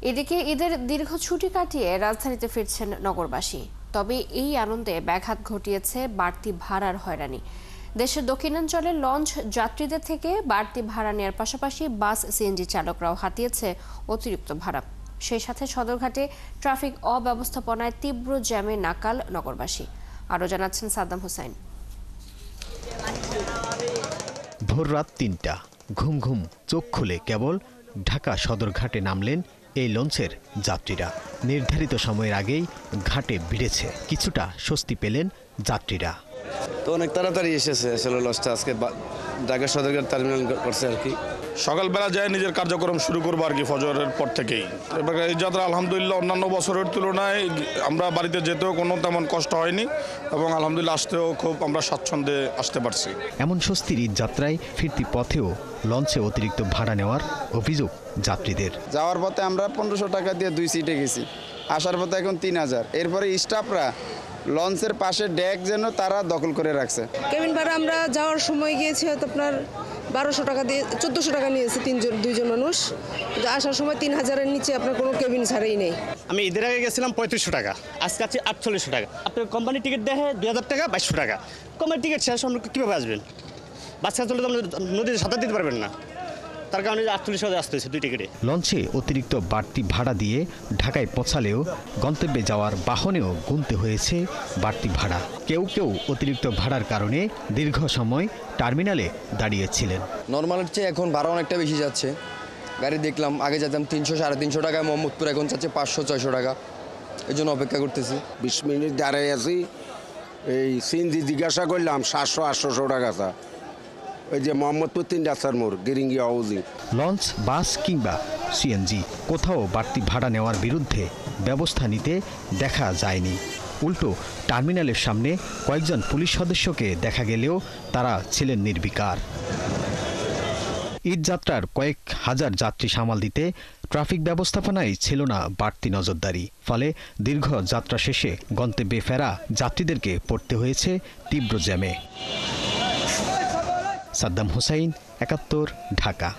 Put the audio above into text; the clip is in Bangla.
এদিকে ঈদের দীর্ঘ ছুটি কাটিয়ে রাজধানীতে ফিরছেন নগরবাসী। তবে এই আনন্দে ব্যাঘাত ঘটিয়েছে বাড়তি ভাড়ার হয়রানি। দেশের দক্ষিণাঞ্চলের লঞ্চ যাত্রীদের থেকে বাড়তি ভাড়া নেওয়ার পাশাপাশি বাস সিএনজি চালকরাও হাতিয়েছে অতিরিক্ত ভাড়া। সেই সাথে সদরঘাটে ট্রাফিক অব্যবস্থাপনায় তীব্র জ্যামে নাকাল নগরবাসী। আরও জানাচ্ছেন সাদ্দাম হোসাইন। ভোর রাত ৩টা, ঘুম ঘুম চোখ খুলে কেবল ঢাকা সদরঘাটে নামলেন এই লঞ্চের যাত্রীরা। নির্ধারিত সময়ের আগেই ঘাটে ভিড়েছে, কিছুটা স্বস্তি পেলেন যাত্রীরা। তো অনেক তাড়াতাড়ি এসেছে আসলে লঞ্চটা আজকে ঢাকা সদরঘাট টার্মিনাল করছে আর কি। সকালবেলা যায় নিজের কার্যক্রম শুরু করবো আর কি ফজরের পর থেকেই। এবার এই যাত্রা আলহামদুলিল্লাহ অন্যান্য বছরের তুলনায় আমরা বাড়িতে যেতেও কোনো তেমন কষ্ট হয়নি এবং আলহামদুলিল্লাহ আসতেও খুব আমরা স্বাচ্ছন্দ্যে আসতে পারছি। এমন স্বস্তির ঈদ যাত্রায় ফিরতি পথেও লঞ্চে অতিরিক্ত ভাড়া নেওয়ার অভিযোগ যাত্রীদের। যাওয়ার পথে আমরা 1500 টাকা দিয়ে 2 সিটে গেছি, আসার পথে এখন 3000। এরপরে স্টাফরা লঞ্চের পাশে ডেক যেন তারা দখল করে রাখছে। কেবিন ভাড়া আমরা যাওয়ার সময় গিয়েছি হয়তো আপনার 1200 টাকা দিয়ে 1400 টাকা নিয়েছে দুইজন মানুষ। আসার সময় 3000-এর নিচে আপনার কোনো কেবিন ছাড়াই নেই। আমি ঈদের আগে গেছিলাম 3500 টাকা, আজকে আছে 4800 টাকা। আপনার কোম্পানি টিকিট দেখে 2000 টাকা 2200 টাকা। কোম্পানি টিকিট শেষ আমরা কীভাবে আসবেন? বাচ্চা চলে তো নদীতে সাঁতার দিতে পারবেন না, তার কারণে 4800 আসতে হয়েছে 2 টিকিটে। লঞ্চে অতিরিক্ত বাড়তি ভাড়া দিয়ে ঢাকায় পৌঁছালেও গন্তব্যে যাওয়ার বাহনেও গুনতে হয়েছে বাড়তি ভাড়া। কেউ কেউ অতিরিক্ত ভাড়ার কারণে দীর্ঘ সময় টার্মিনালে দাঁড়িয়েছিলেন। নর্মালের চেয়ে এখন ভাড়া অনেকটা বেশি যাচ্ছে। গাড়ি দেখলাম আগে যেতাম 300-350 টাকায় মোহাম্মদপুর, এখন যাচ্ছে 500-600 টাকা। এই জন্য অপেক্ষা করতেছি। 20 মিনিট দাঁড়াই আছি, এই সিএনজি জিজ্ঞাসা করলাম 700-800 টাকা চা। ওই যে মোহাম্মদপুর 3 রাস্তার মোড় গিরিঙ্গি হাউজিং। লঞ্চ, বাস কিংবা সিএনজি কোথাও বাড়তি ভাড়া নেওয়ার বিরুদ্ধে ব্যবস্থা নিতে দেখা যায়নি। উল্টো টার্মিনালের সামনে কয়েকজন পুলিশ সদস্যকে দেখা গেলেও তারা ছিলেন নির্বিকার। ঈদ যাত্রার কয়েক হাজার যাত্রী সামাল দিতে ট্রাফিক ব্যবস্থাপনায় ছিল না বাড়তি নজরদারি। ফলে দীর্ঘ যাত্রা শেষে গন্তব্যে ফেরা যাত্রীদেরকে পড়তে হয়েছে তীব্র জ্যামে। সাদ্দাম হোসাইন, ৭১, ঢাকা।